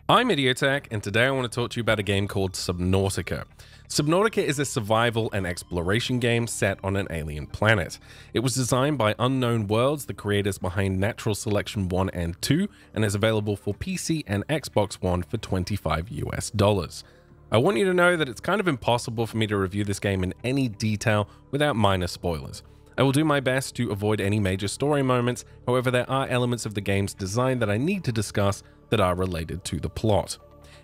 I'm Idiotech, and today I want to talk to you about a game called Subnautica. Subnautica is a survival and exploration game set on an alien planet. It was designed by Unknown Worlds, the creators behind Natural Selection 1 and 2, and is available for PC and Xbox One for $25 US. I want you to know that it's kind of impossible for me to review this game in any detail without minor spoilers. I will do my best to avoid any major story moments, however there are elements of the game's design that I need to discuss that are related to the plot.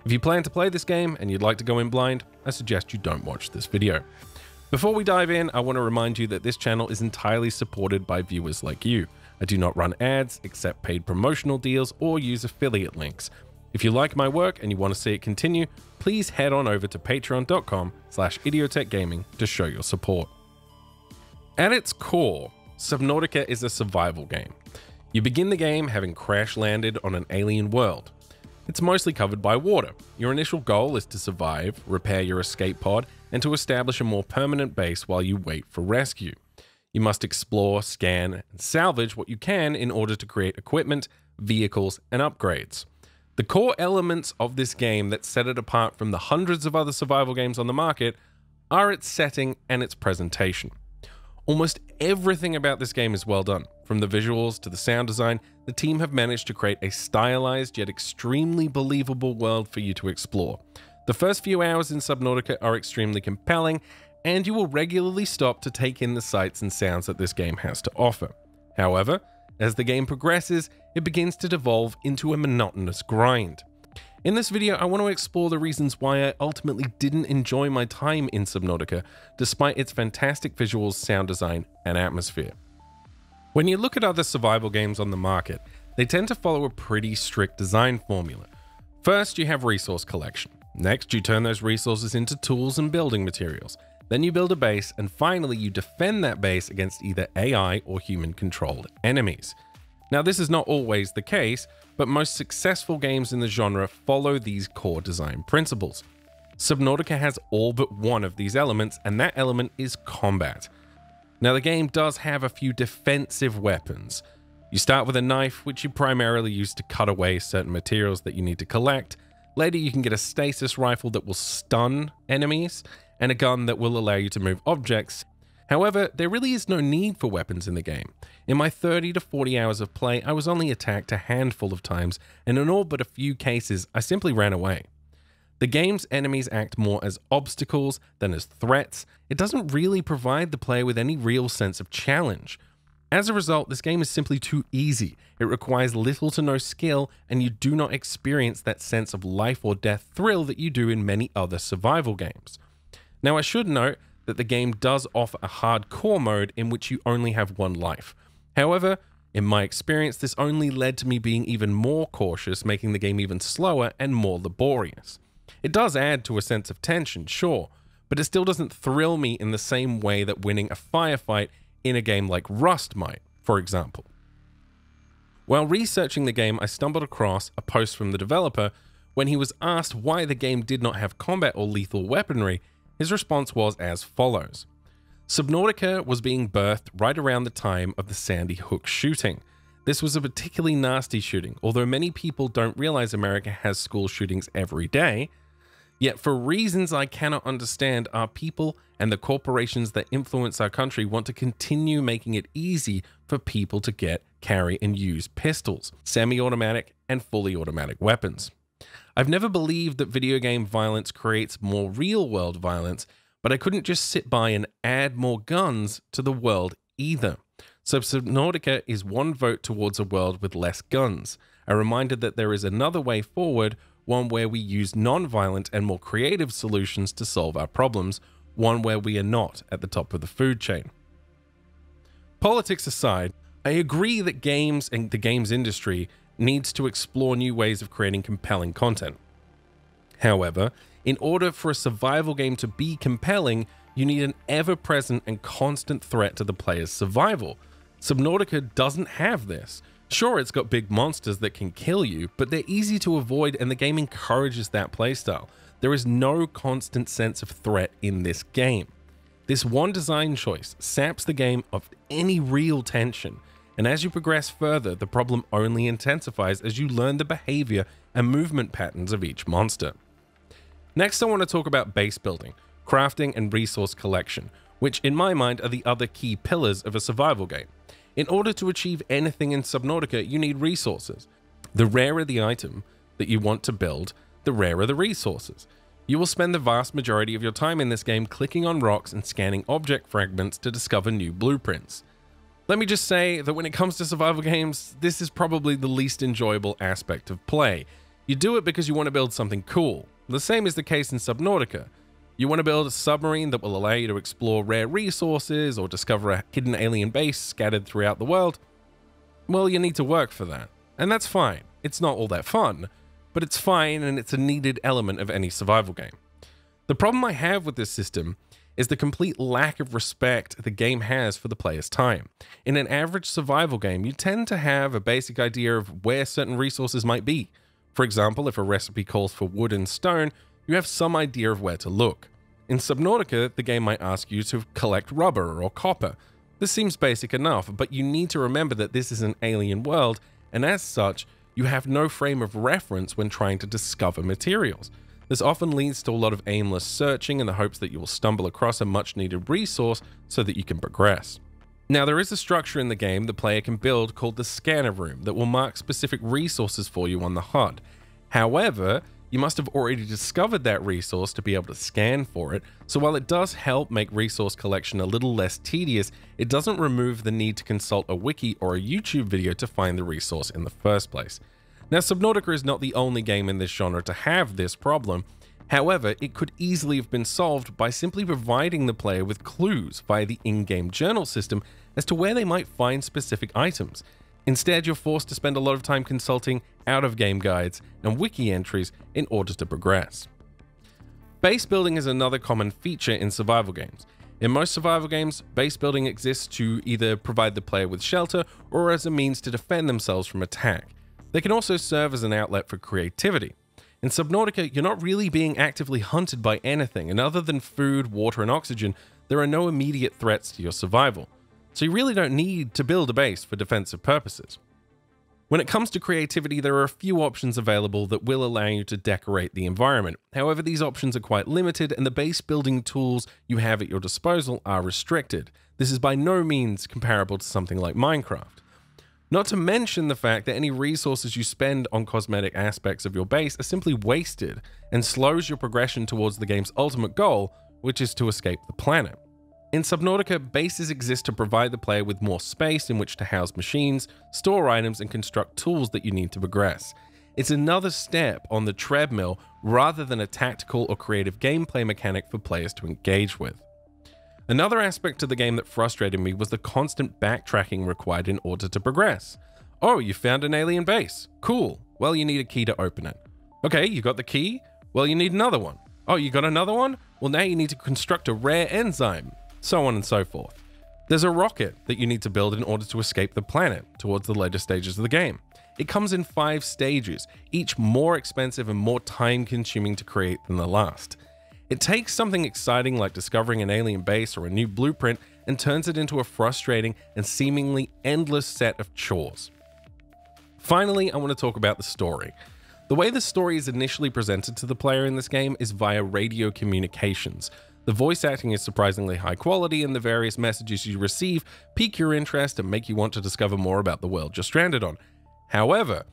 If you plan to play this game and you'd like to go in blind, I suggest you don't watch this video. Before we dive in, I want to remind you that this channel is entirely supported by viewers like you. I do not run ads, accept paid promotional deals, or use affiliate links. If you like my work and you want to see it continue, please head on over to patreon.com/idiotechgaming to show your support. At its core, Subnautica is a survival game. You begin the game having crash landed on an alien world. It's mostly covered by water. Your initial goal is to survive, repair your escape pod, and to establish a more permanent base while you wait for rescue. You must explore, scan, and salvage what you can in order to create equipment, vehicles, and upgrades. The core elements of this game that set it apart from the hundreds of other survival games on the market are its setting and its presentation. Almost everything about this game is well done. From the visuals to the sound design, the team have managed to create a stylized yet extremely believable world for you to explore. The first few hours in Subnautica are extremely compelling, and you will regularly stop to take in the sights and sounds that this game has to offer. However, as the game progresses, it begins to devolve into a monotonous grind. In this video, I want to explore the reasons why I ultimately didn't enjoy my time in Subnautica, despite its fantastic visuals, sound design, and atmosphere. When you look at other survival games on the market, they tend to follow a pretty strict design formula. First, you have resource collection. Next, you turn those resources into tools and building materials. Then you build a base, and finally you defend that base against either AI or human-controlled enemies. Now, this is not always the case, but most successful games in the genre follow these core design principles. Subnautica has all but one of these elements, and that element is combat. Now, the game does have a few defensive weapons. You start with a knife, which you primarily use to cut away certain materials that you need to collect. Later, you can get a stasis rifle that will stun enemies, and a gun that will allow you to move objects. However, there really is no need for weapons in the game. In my 30 to 40 hours of play, I was only attacked a handful of times, and in all but a few cases, I simply ran away. The game's enemies act more as obstacles than as threats. It doesn't really provide the player with any real sense of challenge. As a result, this game is simply too easy. It requires little to no skill, and you do not experience that sense of life or death thrill that you do in many other survival games. Now, I should note that the game does offer a hardcore mode in which you only have one life. However, in my experience, this only led to me being even more cautious, making the game even slower and more laborious. It does add to a sense of tension, sure, but it still doesn't thrill me in the same way that winning a firefight in a game like Rust might, for example. While researching the game, I stumbled across a post from the developer. When he was asked why the game did not have combat or lethal weaponry, his response was as follows. Subnautica was being birthed right around the time of the Sandy Hook shooting. This was a particularly nasty shooting, although many people don't realize America has school shootings every day. Yet for reasons I cannot understand, our people and the corporations that influence our country want to continue making it easy for people to get, carry, and use pistols, semi-automatic, and fully automatic weapons. I've never believed that video game violence creates more real-world violence, but I couldn't just sit by and add more guns to the world either. So Subnautica is one vote towards a world with less guns, a reminder that there is another way forward, one where we use non-violent and more creative solutions to solve our problems, one where we are not at the top of the food chain. Politics aside, I agree that games and the games industry needs to explore new ways of creating compelling content. However, in order for a survival game to be compelling, you need an ever-present and constant threat to the player's survival. Subnautica doesn't have this. Sure, it's got big monsters that can kill you, but they're easy to avoid and the game encourages that playstyle. There is no constant sense of threat in this game. This one design choice saps the game of any real tension, and as you progress further, the problem only intensifies as you learn the behavior and movement patterns of each monster. Next, I want to talk about base building, crafting, and resource collection, which in my mind are the other key pillars of a survival game. In order to achieve anything in Subnautica, you need resources. The rarer the item that you want to build, the rarer the resources. You will spend the vast majority of your time in this game clicking on rocks and scanning object fragments to discover new blueprints. Let me just say that when it comes to survival games, this is probably the least enjoyable aspect of play. You do it because you want to build something cool. The same is the case in Subnautica. You want to build a submarine that will allow you to explore rare resources or discover a hidden alien base scattered throughout the world. Well, you need to work for that. And that's fine. It's not all that fun, but it's fine and it's a needed element of any survival game. The problem I have with this system is the complete lack of respect the game has for the player's time. In an average survival game, you tend to have a basic idea of where certain resources might be. For example, if a recipe calls for wood and stone, you have some idea of where to look. In Subnautica, the game might ask you to collect rubber or copper. This seems basic enough, but you need to remember that this is an alien world, and as such, you have no frame of reference when trying to discover materials. This often leads to a lot of aimless searching in the hopes that you will stumble across a much needed resource so that you can progress. Now, there is a structure in the game the player can build called the scanner room that will mark specific resources for you on the HUD. However, you must have already discovered that resource to be able to scan for it, so while it does help make resource collection a little less tedious, it doesn't remove the need to consult a wiki or a YouTube video to find the resource in the first place. Now, Subnautica is not the only game in this genre to have this problem. However, it could easily have been solved by simply providing the player with clues via the in-game journal system as to where they might find specific items. Instead, you're forced to spend a lot of time consulting out-of-game guides and wiki entries in order to progress. Base building is another common feature in survival games. In most survival games, base building exists to either provide the player with shelter or as a means to defend themselves from attack. They can also serve as an outlet for creativity. In Subnautica, you're not really being actively hunted by anything, and other than food, water, and oxygen, there are no immediate threats to your survival. So you really don't need to build a base for defensive purposes. When it comes to creativity, there are a few options available that will allow you to decorate the environment. However, these options are quite limited, and the base building tools you have at your disposal are restricted. This is by no means comparable to something like Minecraft. Not to mention the fact that any resources you spend on cosmetic aspects of your base are simply wasted and slows your progression towards the game's ultimate goal, which is to escape the planet. In Subnautica, bases exist to provide the player with more space in which to house machines, store items, and construct tools that you need to progress. It's another step on the treadmill rather than a tactical or creative gameplay mechanic for players to engage with. Another aspect of the game that frustrated me was the constant backtracking required in order to progress. Oh, you found an alien base. Cool. Well, you need a key to open it. Okay, you got the key. Well, you need another one. Oh, you got another one? Well, now you need to construct a rare enzyme. So on and so forth. There's a rocket that you need to build in order to escape the planet towards the later stages of the game. It comes in 5 stages, each more expensive and more time-consuming to create than the last. It takes something exciting like discovering an alien base or a new blueprint and turns it into a frustrating and seemingly endless set of chores. Finally, I want to talk about the story. The way the story is initially presented to the player in this game is via radio communications. The voice acting is surprisingly high quality, and the various messages you receive pique your interest and make you want to discover more about the world you're stranded on. However,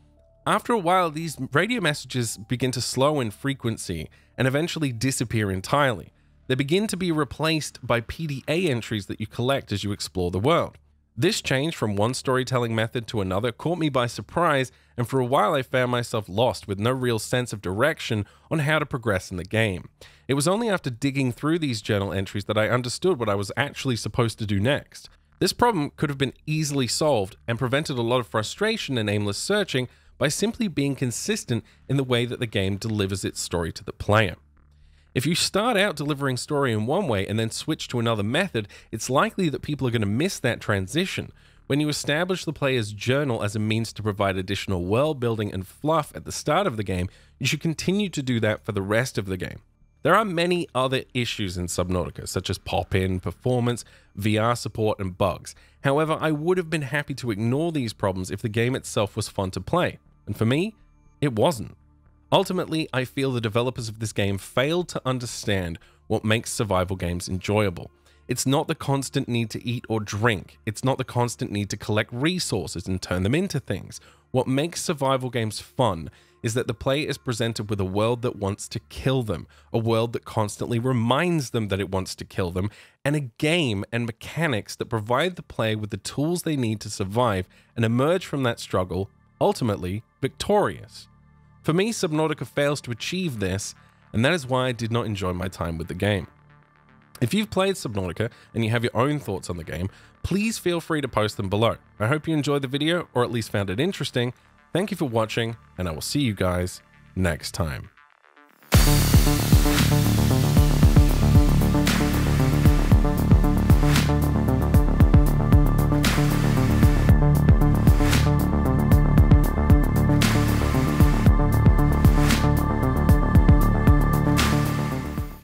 after a while, these radio messages begin to slow in frequency and eventually disappear entirely. They begin to be replaced by PDA entries that you collect as you explore the world. This change from one storytelling method to another caught me by surprise, and for a while I found myself lost with no real sense of direction on how to progress in the game. It was only after digging through these journal entries that I understood what I was actually supposed to do next. This problem could have been easily solved and prevented a lot of frustration and aimless searching by simply being consistent in the way that the game delivers its story to the player. If you start out delivering story in one way and then switch to another method, it's likely that people are going to miss that transition. When you establish the player's journal as a means to provide additional world building and fluff at the start of the game, you should continue to do that for the rest of the game. There are many other issues in Subnautica, such as pop-in, performance, VR support, and bugs. However, I would have been happy to ignore these problems if the game itself was fun to play. And for me, it wasn't. Ultimately, I feel the developers of this game failed to understand what makes survival games enjoyable. It's not the constant need to eat or drink. It's not the constant need to collect resources and turn them into things. What makes survival games fun is that the player is presented with a world that wants to kill them, a world that constantly reminds them that it wants to kill them, and a game and mechanics that provide the player with the tools they need to survive and emerge from that struggle, ultimately victorious. For me, Subnautica fails to achieve this, and that is why I did not enjoy my time with the game. If you've played Subnautica and you have your own thoughts on the game, please feel free to post them below. I hope you enjoyed the video, or at least found it interesting. Thank you for watching, and I will see you guys next time.